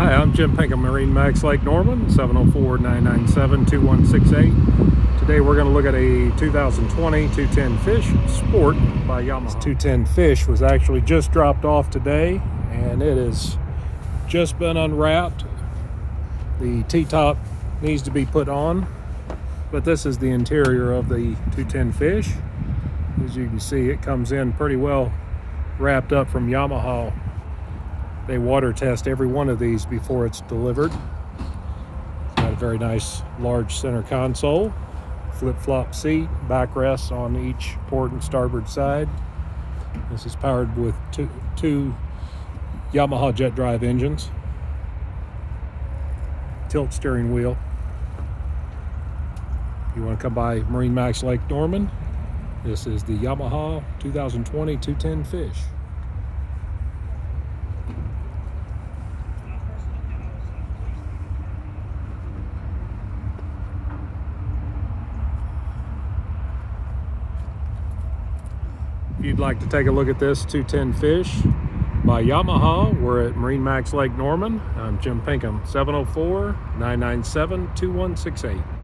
Hi, I'm Jim Pinkham, MarineMax Lake Norman, 704-997-2168. Today we're going to look at a 2020 210 Fish Sport by Yamaha. This 210 Fish was actually just dropped off today, and it has just been unwrapped. The T-top needs to be put on, but this is the interior of the 210 Fish. As you can see, it comes in pretty well wrapped up from Yamaha. They water test every one of these before it's delivered. It's got a very nice large center console, flip-flop seat, backrests on each port and starboard side. This is powered with two Yamaha jet drive engines, tilt steering wheel. If you want to come by MarineMax Lake Norman, this is the Yamaha 2020 210 Fish. If you'd like to take a look at this 210 Fish by Yamaha, we're at MarineMax Lake Norman. I'm Jim Pinkham, 704-997-2168.